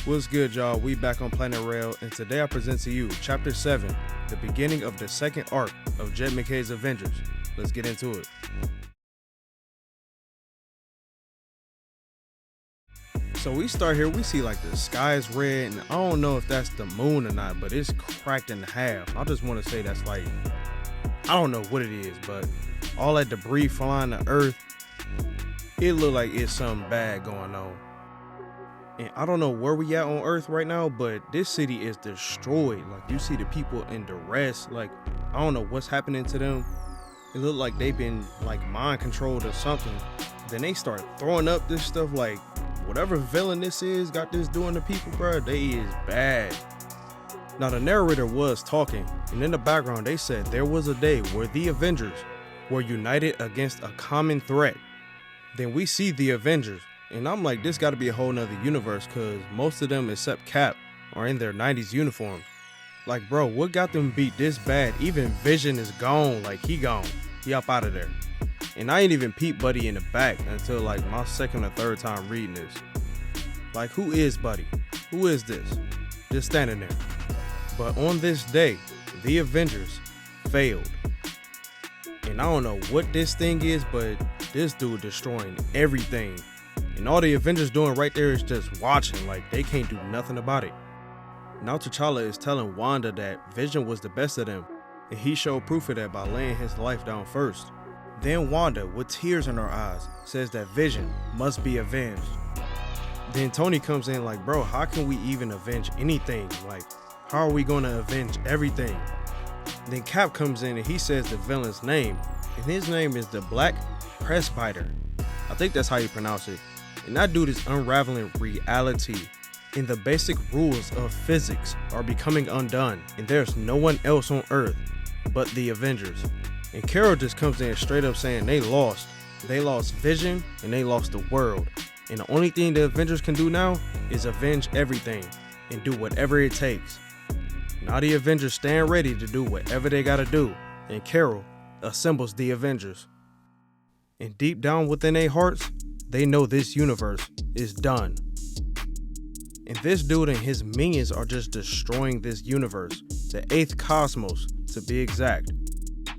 What's good, y'all? We back on Planet Rell, and today I present to you Chapter 7, the beginning of the second arc of MacKays' Avengers. Let's get into it. So we start here, we see like the sky is red, and I don't know if that's the moon or not, but it's cracked in half. I just want to say that's like, I don't know what it is, but all that debris flying to Earth, it look like it's something bad going on. And I don't know where we at on Earth right now, but this city is destroyed. Like, you see the people in duress. Like, I don't know what's happening to them. It look like they've been like mind controlled or something. Then they start throwing up this stuff like, whatever villain this is got this doing to people, bro, they is bad. Now the narrator was talking, and in the background they said there was a day where the Avengers were united against a common threat. Then we see the Avengers. And I'm like, this gotta be a whole nother universe, cause most of them except Cap are in their 90s uniforms. Like, bro, what got them beat this bad? Even Vision is gone, like he gone. He up out of there. And I ain't even peep Buddy in the back until like my second or third time reading this. Like, who is Buddy? Who is this? Just standing there. But on this day, the Avengers failed. And I don't know what this thing is, but this dude destroying everything. And all the Avengers doing right there is just watching, like they can't do nothing about it. Now T'Challa is telling Wanda that Vision was the best of them, and he showed proof of that by laying his life down first. Then Wanda, with tears in her eyes, says that Vision must be avenged. Then Tony comes in like, bro, how can we even avenge anything? Like, how are we gonna avenge everything? Then Cap comes in and he says the villain's name, and his name is the Black Presbyter. I think that's how you pronounce it. And that dude is unraveling reality, and the basic rules of physics are becoming undone, and there's no one else on Earth but the Avengers. And Carol just comes in straight up saying they lost Vision and they lost the world, and the only thing the Avengers can do now is avenge everything and do whatever it takes. Now the Avengers stand ready to do whatever they gotta do, and Carol assembles the Avengers. And deep down within their hearts, they know this universe is done. And this dude and his minions are just destroying this universe, the 8th cosmos to be exact.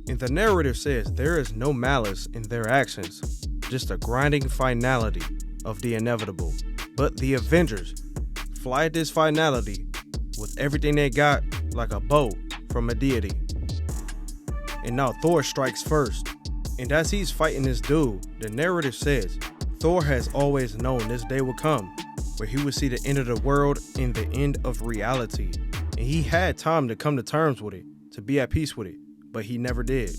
And the narrator says there is no malice in their actions, just a grinding finality of the inevitable. But the Avengers fly at this finality with everything they got like a bow from a deity. And now Thor strikes first. And as he's fighting this dude, the narrative says Thor has always known this day would come, where he would see the end of the world and the end of reality. And he had time to come to terms with it, to be at peace with it, but he never did.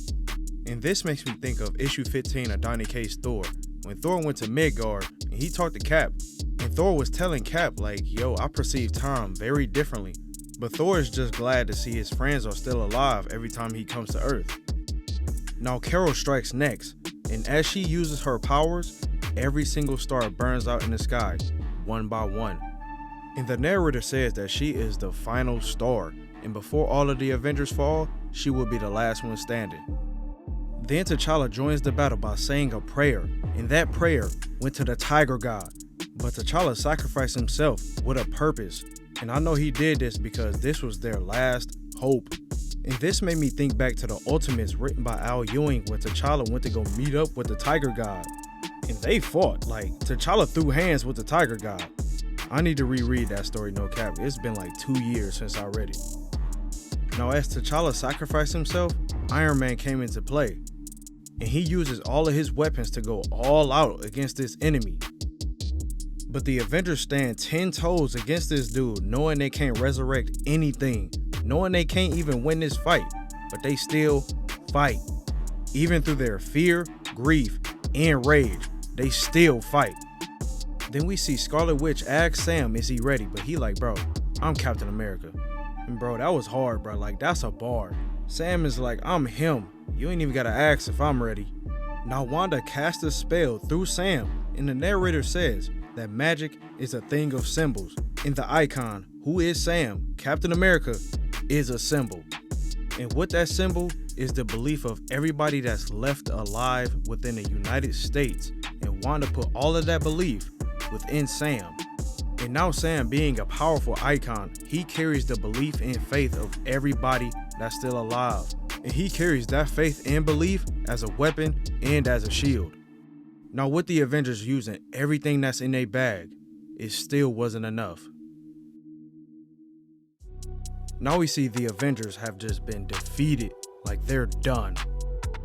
And this makes me think of issue 15 of Donny Cates' Thor, when Thor went to Midgard and he talked to Cap, and Thor was telling Cap like, yo, I perceive time very differently. But Thor is just glad to see his friends are still alive every time he comes to Earth. Now Carol strikes next, and as she uses her powers, every single star burns out in the sky, one by one. And the narrator says that she is the final star, and before all of the Avengers fall, she will be the last one standing. Then T'Challa joins the battle by saying a prayer, and that prayer went to the Tiger God. But T'Challa sacrificed himself with a purpose, and I know he did this because this was their last hope. And this made me think back to the Ultimates written by Al Ewing when T'Challa went to go meet up with the Tiger God. And they fought, like T'Challa threw hands with the Tiger God. I need to reread that story, no cap. It's been like 2 years since I read it. Now as T'Challa sacrificed himself, Iron Man came into play. And he uses all of his weapons to go all out against this enemy. But the Avengers stand 10 toes against this dude, knowing they can't resurrect anything, knowing they can't even win this fight, but they still fight. Even through their fear, grief, and rage, they still fight. Then we see Scarlet Witch ask Sam, is he ready? But he like, bro, I'm Captain America. And bro, that was hard, bro. Like, that's a bar. Sam is like, I'm him. You ain't even gotta ask if I'm ready. Now Wanda casts a spell through Sam, and the narrator says that magic is a thing of symbols. And the icon, who is Sam, Captain America, is a symbol. And what that symbol is the belief of everybody that's left alive within the United States. And Wanda put all of that belief within Sam. And now Sam being a powerful icon, he carries the belief and faith of everybody that's still alive. And he carries that faith and belief as a weapon and as a shield. Now with the Avengers using everything that's in their bag, it still wasn't enough. Now we see the Avengers have just been defeated, like they're done.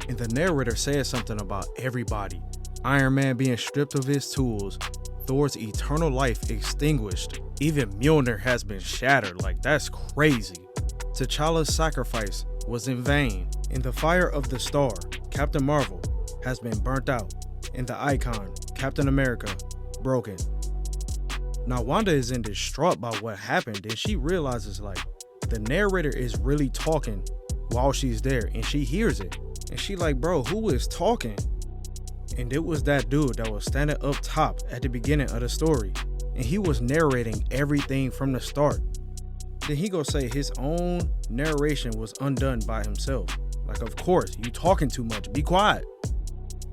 And the narrator says something about everybody. Iron Man being stripped of his tools, Thor's eternal life extinguished, even Mjolnir has been shattered, like that's crazy. T'Challa's sacrifice was in vain. In the fire of the star, Captain Marvel has been burnt out, and the icon, Captain America, broken. Now Wanda is in distraught by what happened, and she realizes like the narrator is really talking while she's there, and she hears it. And she like, bro, who is talking? And it was that dude that was standing up top at the beginning of the story. And he was narrating everything from the start. Then he gonna say his own narration was undone by himself. Like, of course, you talking too much, be quiet.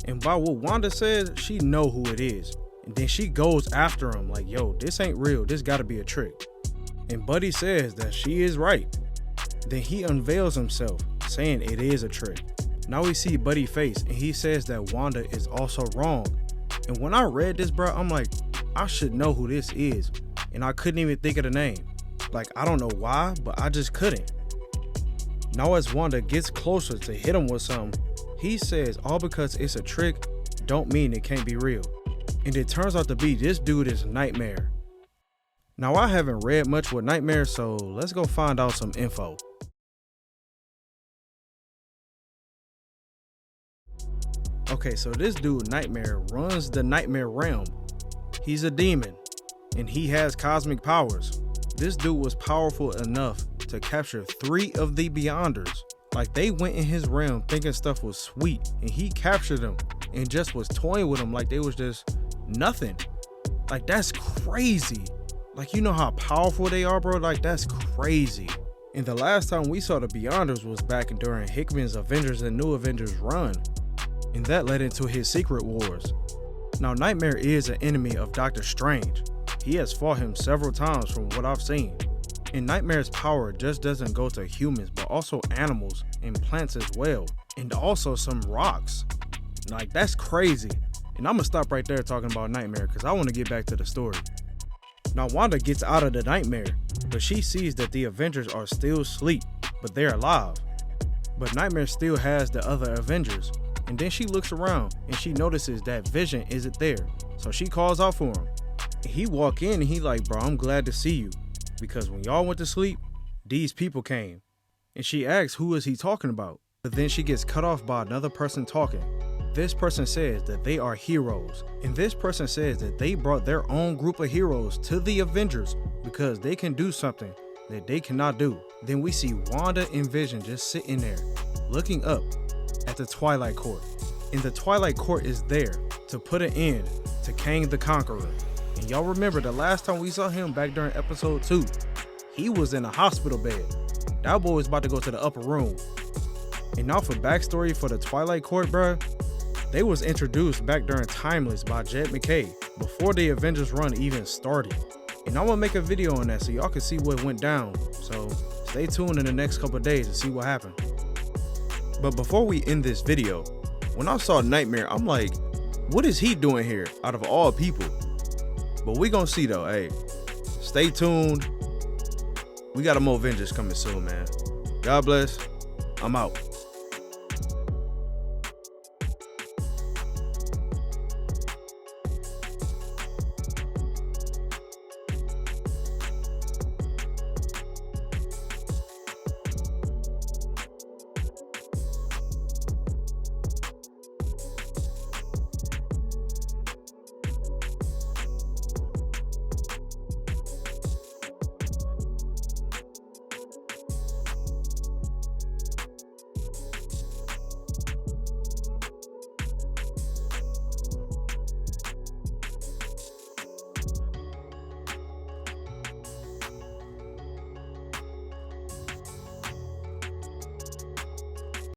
And by what Wanda says, she know who it is. And then she goes after him like, yo, this ain't real, this gotta be a trick. And Buddy says that she is right. Then he unveils himself, saying it is a trick. Now we see Buddy's face, and he says that Wanda is also wrong. And when I read this, bro, I'm like, I should know who this is. And I couldn't even think of the name. Like, I don't know why, but I just couldn't. Now as Wanda gets closer to hit him with something, he says all because it's a trick don't mean it can't be real. And it turns out to be this dude is Nightmare. Now I haven't read much with Nightmare, so let's go find out some info. Okay, so this dude Nightmare runs the Nightmare Realm. He's a demon, and he has cosmic powers. This dude was powerful enough to capture 3 of the Beyonders. Like, they went in his realm thinking stuff was sweet, and he captured them and just was toying with them like they was just nothing. Like, that's crazy. Like, you know how powerful they are, bro? Like, that's crazy. And the last time we saw the Beyonders was back during Hickman's Avengers and New Avengers run. And that led into his Secret Wars. Now Nightmare is an enemy of Doctor Strange. He has fought him several times from what I've seen. And Nightmare's power just doesn't go to humans, but also animals and plants as well. And also some rocks. Like, that's crazy. And I'm gonna stop right there talking about Nightmare because I want to get back to the story. Now Wanda gets out of the Nightmare, but she sees that the Avengers are still asleep, but they're alive. But Nightmare still has the other Avengers. And then she looks around and she notices that Vision isn't there. So she calls out for him. And he walk in and he like, bro, I'm glad to see you. Because when y'all went to sleep, these people came. And she asks, who is he talking about? But then she gets cut off by another person talking. This person says that they are heroes. And this person says that they brought their own group of heroes to the Avengers because they can do something that they cannot do. Then we see Wanda and Vision just sitting there, looking up at the Twilight Court. And the Twilight Court is there to put an end to Kang the Conqueror. And y'all remember the last time we saw him back during episode 2, he was in a hospital bed. That boy was about to go to the upper room. And now for backstory for the Twilight Court, bruh, they was introduced back during Timeless by Jed MacKay before the Avengers run even started. And I'm gonna make a video on that so y'all can see what went down. So stay tuned in the next couple of days to see what happened. But before we end this video, when I saw Nightmare, I'm like, what is he doing here out of all people? But we gonna see though. Hey, stay tuned. We got more Avengers coming soon, man. God bless. I'm out.